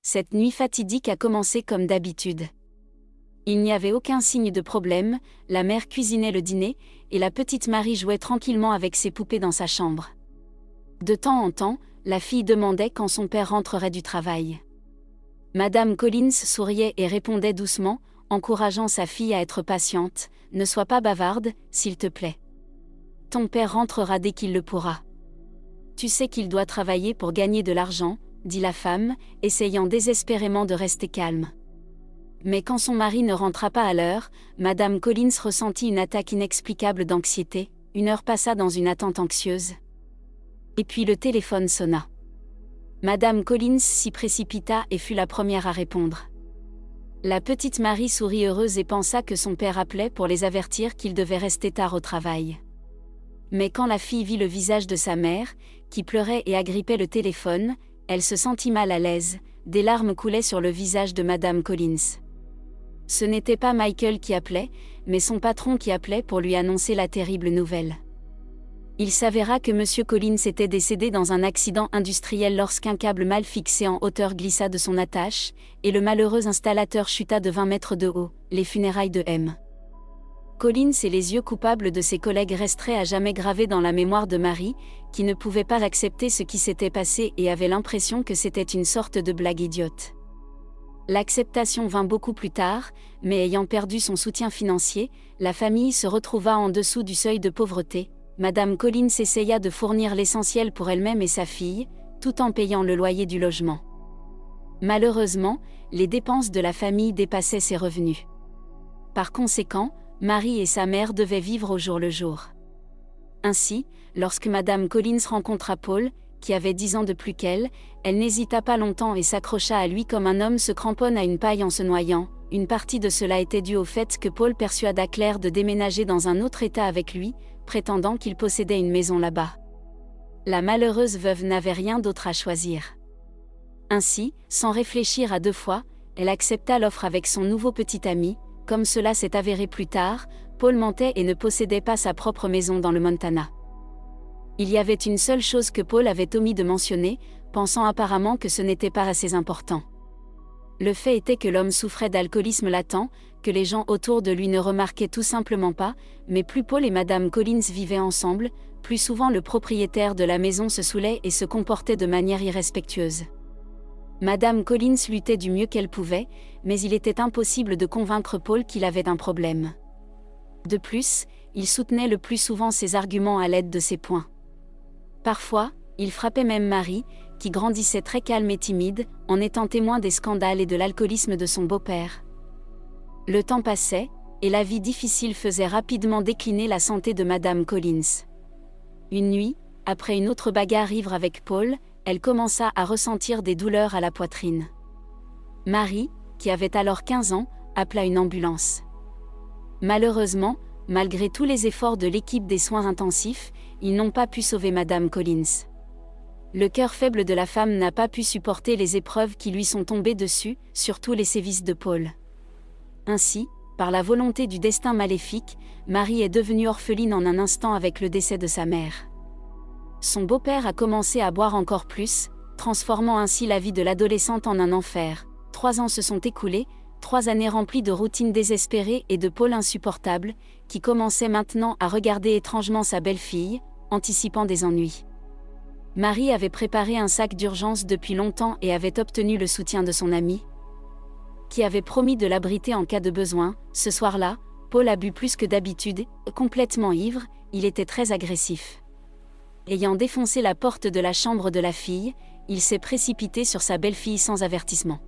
Cette nuit fatidique a commencé comme d'habitude. Il n'y avait aucun signe de problème, la mère cuisinait le dîner, et la petite Marie jouait tranquillement avec ses poupées dans sa chambre. De temps en temps, la fille demandait quand son père rentrerait du travail. Madame Collins souriait et répondait doucement, encourageant sa fille à être patiente. « Ne sois pas bavarde, s'il te plaît. Ton père rentrera dès qu'il le pourra. Tu sais qu'il doit travailler pour gagner de l'argent, » dit la femme, essayant désespérément de rester calme. Mais quand son mari ne rentra pas à l'heure, Madame Collins ressentit une attaque inexplicable d'anxiété. Une heure passa dans une attente anxieuse. Et puis le téléphone sonna. Madame Collins s'y précipita et fut la première à répondre. La petite Marie sourit heureuse et pensa que son père appelait pour les avertir qu'il devait rester tard au travail. Mais quand la fille vit le visage de sa mère, qui pleurait et agrippait le téléphone, elle se sentit mal à l'aise. Des larmes coulaient sur le visage de Madame Collins. Ce n'était pas Michael qui appelait, mais son patron qui appelait pour lui annoncer la terrible nouvelle. Il s'avéra que M. Collins était décédé dans un accident industriel lorsqu'un câble mal fixé en hauteur glissa de son attache, et le malheureux installateur chuta de 20 mètres de haut, les funérailles de M. Collins et les yeux coupables de ses collègues resteraient à jamais gravés dans la mémoire de Marie, qui ne pouvait pas accepter ce qui s'était passé et avait l'impression que c'était une sorte de blague idiote. L'acceptation vint beaucoup plus tard, mais ayant perdu son soutien financier, la famille se retrouva en dessous du seuil de pauvreté. Madame Collins essaya de fournir l'essentiel pour elle-même et sa fille, tout en payant le loyer du logement. Malheureusement, les dépenses de la famille dépassaient ses revenus. Par conséquent, Marie et sa mère devaient vivre au jour le jour. Ainsi, lorsque Madame Collins rencontra Paul, qui avait 10 ans de plus qu'elle, elle n'hésita pas longtemps et s'accrocha à lui comme un homme se cramponne à une paille en se noyant. Une partie de cela était due au fait que Paul persuada Claire de déménager dans un autre état avec lui, prétendant qu'il possédait une maison là-bas. La malheureuse veuve n'avait rien d'autre à choisir. Ainsi, sans réfléchir à deux fois, elle accepta l'offre avec son nouveau petit ami. Comme cela s'est avéré plus tard, Paul mentait et ne possédait pas sa propre maison dans le Montana. Il y avait une seule chose que Paul avait omis de mentionner, pensant apparemment que ce n'était pas assez important. Le fait était que l'homme souffrait d'alcoolisme latent, que les gens autour de lui ne remarquaient tout simplement pas, mais plus Paul et Madame Collins vivaient ensemble, plus souvent le propriétaire de la maison se saoulait et se comportait de manière irrespectueuse. Madame Collins luttait du mieux qu'elle pouvait, mais il était impossible de convaincre Paul qu'il avait un problème. De plus, il soutenait le plus souvent ses arguments à l'aide de ses poings. Parfois, il frappait même Marie, qui grandissait très calme et timide, en étant témoin des scandales et de l'alcoolisme de son beau-père. Le temps passait, et la vie difficile faisait rapidement décliner la santé de Madame Collins. Une nuit, après une autre bagarre ivre avec Paul, elle commença à ressentir des douleurs à la poitrine. Marie, qui avait alors 15 ans, appela une ambulance. Malheureusement, malgré tous les efforts de l'équipe des soins intensifs, ils n'ont pas pu sauver Madame Collins. Le cœur faible de la femme n'a pas pu supporter les épreuves qui lui sont tombées dessus, surtout les sévices de Paul. Ainsi, par la volonté du destin maléfique, Marie est devenue orpheline en un instant avec le décès de sa mère. Son beau-père a commencé à boire encore plus, transformant ainsi la vie de l'adolescente en un enfer. 3 ans se sont écoulés, 3 années remplies de routines désespérées et de Paul insupportable, qui commençait maintenant à regarder étrangement sa belle-fille, anticipant des ennuis. Marie avait préparé un sac d'urgence depuis longtemps et avait obtenu le soutien de son ami, qui avait promis de l'abriter en cas de besoin. Ce soir-là, Paul a bu plus que d'habitude, complètement ivre, il était très agressif. Ayant défoncé la porte de la chambre de la fille, il s'est précipité sur sa belle-fille sans avertissement.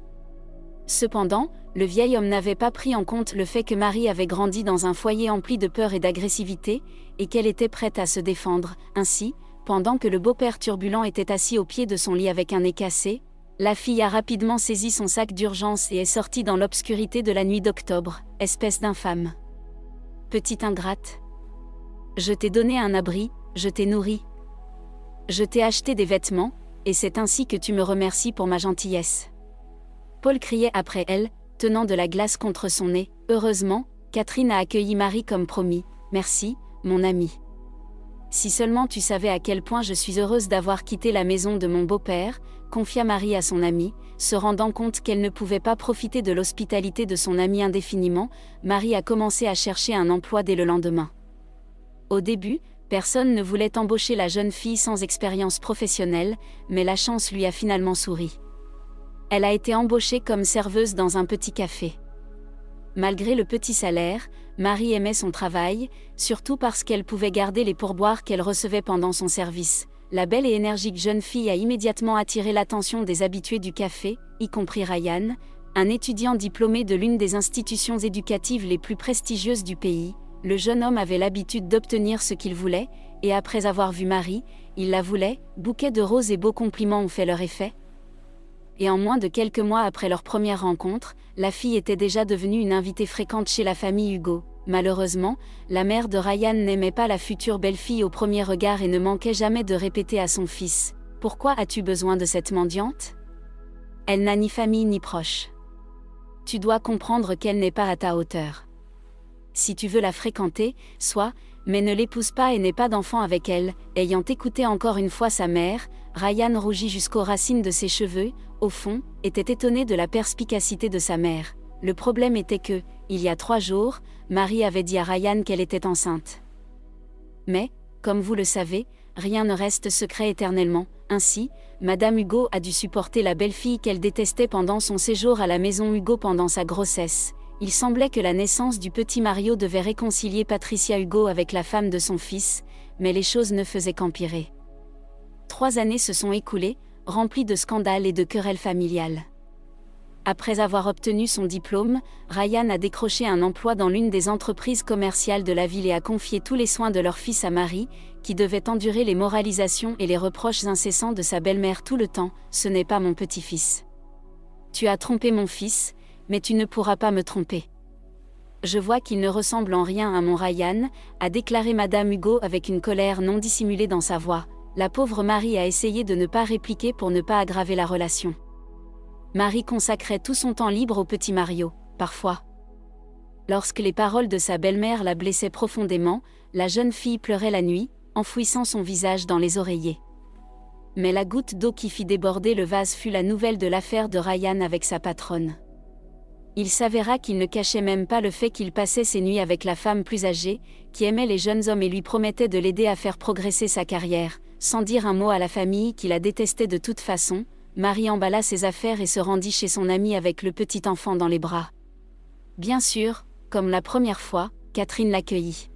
Cependant, le vieil homme n'avait pas pris en compte le fait que Marie avait grandi dans un foyer empli de peur et d'agressivité, et qu'elle était prête à se défendre. Ainsi, pendant que le beau-père turbulent était assis au pied de son lit avec un nez cassé, la fille a rapidement saisi son sac d'urgence et est sortie dans l'obscurité de la nuit d'octobre. Espèce d'infâme. Petite ingrate. Je t'ai donné un abri, je t'ai nourri. Je t'ai acheté des vêtements, et c'est ainsi que tu me remercies pour ma gentillesse. Paul criait après elle, tenant de la glace contre son nez. Heureusement, Catherine a accueilli Marie comme promis. Merci, mon ami. Si seulement tu savais à quel point je suis heureuse d'avoir quitté la maison de mon beau-père, confia Marie à son ami, se rendant compte qu'elle ne pouvait pas profiter de l'hospitalité de son amie indéfiniment, Marie a commencé à chercher un emploi dès le lendemain. Au début, personne ne voulait embaucher la jeune fille sans expérience professionnelle, mais la chance lui a finalement souri. Elle a été embauchée comme serveuse dans un petit café. Malgré le petit salaire, Marie aimait son travail, surtout parce qu'elle pouvait garder les pourboires qu'elle recevait pendant son service. La belle et énergique jeune fille a immédiatement attiré l'attention des habitués du café, y compris Ryan, un étudiant diplômé de l'une des institutions éducatives les plus prestigieuses du pays. Le jeune homme avait l'habitude d'obtenir ce qu'il voulait, et après avoir vu Marie, il la voulait. Bouquets de roses et beaux compliments ont fait leur effet. Et en moins de quelques mois après leur première rencontre, la fille était déjà devenue une invitée fréquente chez la famille Hugo. Malheureusement, la mère de Ryan n'aimait pas la future belle-fille au premier regard et ne manquait jamais de répéter à son fils : « Pourquoi as-tu besoin de cette mendiante ? Elle n'a ni famille ni proche. Tu dois comprendre qu'elle n'est pas à ta hauteur. Si tu veux la fréquenter, sois, mais ne l'épouse pas et n'aie pas d'enfant avec elle. » Ayant écouté encore une fois sa mère, Ryan rougit jusqu'aux racines de ses cheveux, au fond, était étonné de la perspicacité de sa mère. Le problème était que, il y a 3 jours, Marie avait dit à Ryan qu'elle était enceinte. Mais, comme vous le savez, rien ne reste secret éternellement. Ainsi, Madame Hugo a dû supporter la belle-fille qu'elle détestait pendant son séjour à la maison Hugo pendant sa grossesse. Il semblait que la naissance du petit Mario devait réconcilier Patricia Hugo avec la femme de son fils, mais les choses ne faisaient qu'empirer. 3 années se sont écoulées, remplies de scandales et de querelles familiales. Après avoir obtenu son diplôme, Ryan a décroché un emploi dans l'une des entreprises commerciales de la ville et a confié tous les soins de leur fils à Marie, qui devait endurer les moralisations et les reproches incessants de sa belle-mère tout le temps. « Ce n'est pas mon petit-fils. Tu as trompé mon fils, mais tu ne pourras pas me tromper. Je vois qu'il ne ressemble en rien à mon Ryan », a déclaré Madame Hugo avec une colère non dissimulée dans sa voix. La pauvre Marie a essayé de ne pas répliquer pour ne pas aggraver la relation. Marie consacrait tout son temps libre au petit Mario, parfois. Lorsque les paroles de sa belle-mère la blessaient profondément, la jeune fille pleurait la nuit, enfouissant son visage dans les oreillers. Mais la goutte d'eau qui fit déborder le vase fut la nouvelle de l'affaire de Ryan avec sa patronne. Il s'avéra qu'il ne cachait même pas le fait qu'il passait ses nuits avec la femme plus âgée, qui aimait les jeunes hommes et lui promettait de l'aider à faire progresser sa carrière. Sans dire un mot à la famille qui la détestait de toute façon, Marie emballa ses affaires et se rendit chez son amie avec le petit enfant dans les bras. Bien sûr, comme la première fois, Catherine l'accueillit.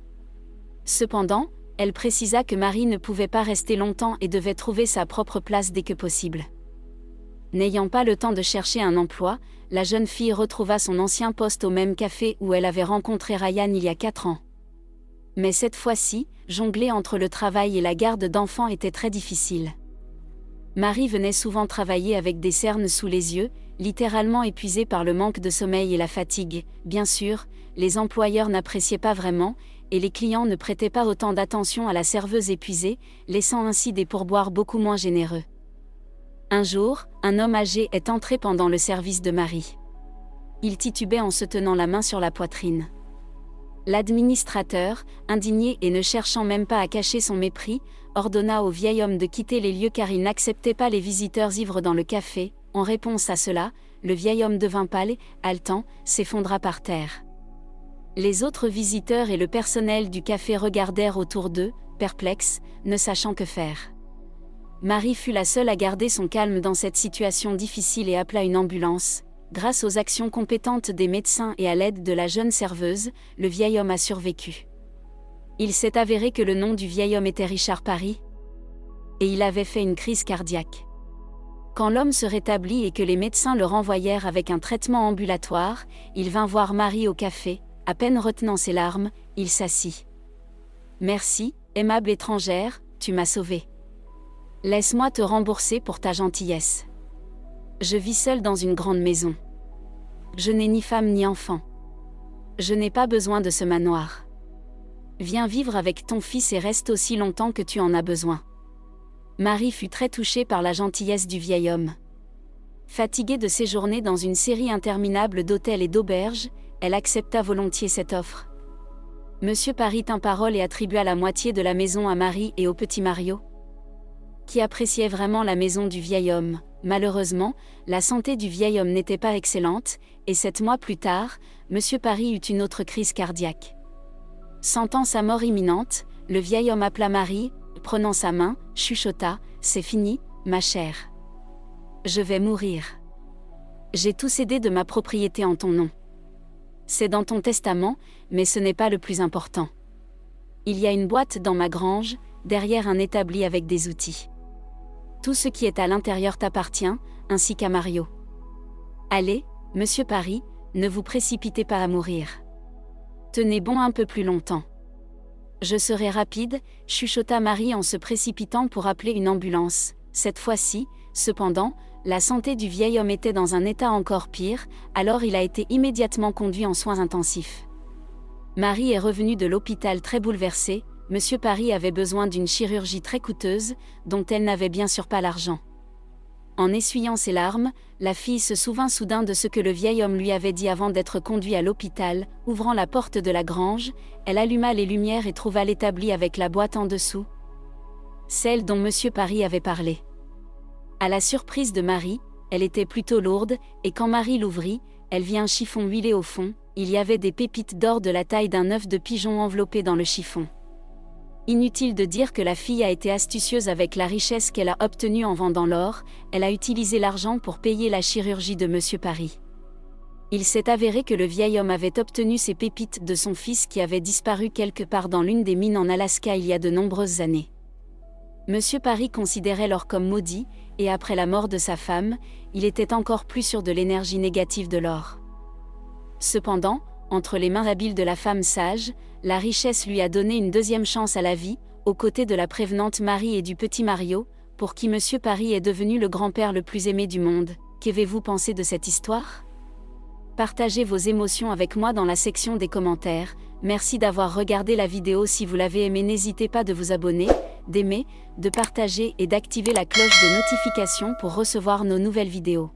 Cependant, elle précisa que Marie ne pouvait pas rester longtemps et devait trouver sa propre place dès que possible. N'ayant pas le temps de chercher un emploi, la jeune fille retrouva son ancien poste au même café où elle avait rencontré Ryan il y a 4 ans. Mais cette fois-ci, jongler entre le travail et la garde d'enfants était très difficile. Marie venait souvent travailler avec des cernes sous les yeux, littéralement épuisée par le manque de sommeil et la fatigue. Bien sûr, les employeurs n'appréciaient pas vraiment, et les clients ne prêtaient pas autant d'attention à la serveuse épuisée, laissant ainsi des pourboires beaucoup moins généreux. Un jour, un homme âgé est entré pendant le service de Marie. Il titubait en se tenant la main sur la poitrine. L'administrateur, indigné et ne cherchant même pas à cacher son mépris, ordonna au vieil homme de quitter les lieux car il n'acceptait pas les visiteurs ivres dans le café. En réponse à cela, le vieil homme devint pâle, haletant, s'effondra par terre. Les autres visiteurs et le personnel du café regardèrent autour d'eux, perplexes, ne sachant que faire. Marie fut la seule à garder son calme dans cette situation difficile et appela une ambulance. Grâce aux actions compétentes des médecins et à l'aide de la jeune serveuse, le vieil homme a survécu. Il s'est avéré que le nom du vieil homme était Richard Parry, et il avait fait une crise cardiaque. Quand l'homme se rétablit et que les médecins le renvoyèrent avec un traitement ambulatoire, il vint voir Marie au café. À peine retenant ses larmes, il s'assit. « Merci, aimable étrangère, tu m'as sauvée. Laisse-moi te rembourser pour ta gentillesse. Je vis seule dans une grande maison. Je n'ai ni femme ni enfant. Je n'ai pas besoin de ce manoir. Viens vivre avec ton fils et reste aussi longtemps que tu en as besoin. » Marie fut très touchée par la gentillesse du vieil homme. Fatiguée de séjourner dans une série interminable d'hôtels et d'auberges, elle accepta volontiers cette offre. Monsieur Parry tint parole et attribua la moitié de la maison à Marie et au petit Mario, qui appréciait vraiment la maison du vieil homme. Malheureusement, la santé du vieil homme n'était pas excellente, et 7 mois plus tard, M. Paris eut une autre crise cardiaque. Sentant sa mort imminente, le vieil homme appela Marie, prenant sa main, chuchota, « C'est fini, ma chère. Je vais mourir. J'ai tout cédé de ma propriété en ton nom. C'est dans ton testament, mais ce n'est pas le plus important. Il y a une boîte dans ma grange, derrière un établi avec des outils. Tout ce qui est à l'intérieur t'appartient, ainsi qu'à Mario. Allez, Monsieur Paris, ne vous précipitez pas à mourir. Tenez bon un peu plus longtemps. Je serai rapide, chuchota Marie en se précipitant pour appeler une ambulance. Cette fois-ci, cependant, la santé du vieil homme était dans un état encore pire, alors il a été immédiatement conduit en soins intensifs. Marie est revenue de l'hôpital très bouleversée. Monsieur Paris avait besoin d'une chirurgie très coûteuse, dont elle n'avait bien sûr pas l'argent. En essuyant ses larmes, la fille se souvint soudain de ce que le vieil homme lui avait dit avant d'être conduit à l'hôpital. Ouvrant la porte de la grange, elle alluma les lumières et trouva l'établi avec la boîte en dessous. Celle dont Monsieur Paris avait parlé. À la surprise de Marie, elle était plutôt lourde, et quand Marie l'ouvrit, elle vit un chiffon huilé au fond. Il y avait des pépites d'or de la taille d'un œuf de pigeon enveloppé dans le chiffon. Inutile de dire que la fille a été astucieuse avec la richesse qu'elle a obtenue en vendant l'or, elle a utilisé l'argent pour payer la chirurgie de Monsieur Paris. Il s'est avéré que le vieil homme avait obtenu ces pépites de son fils qui avait disparu quelque part dans l'une des mines en Alaska il y a de nombreuses années. Monsieur Paris considérait l'or comme maudit, et après la mort de sa femme, il était encore plus sûr de l'énergie négative de l'or. Cependant, entre les mains habiles de la femme sage, la richesse lui a donné une deuxième chance à la vie, aux côtés de la prévenante Marie et du petit Mario, pour qui Monsieur Paris est devenu le grand-père le plus aimé du monde. Qu'avez-vous pensé de cette histoire? Partagez vos émotions avec moi dans la section des commentaires. Merci d'avoir regardé la vidéo. Si vous l'avez aimée, n'hésitez pas de vous abonner, d'aimer, de partager et d'activer la cloche de notification pour recevoir nos nouvelles vidéos.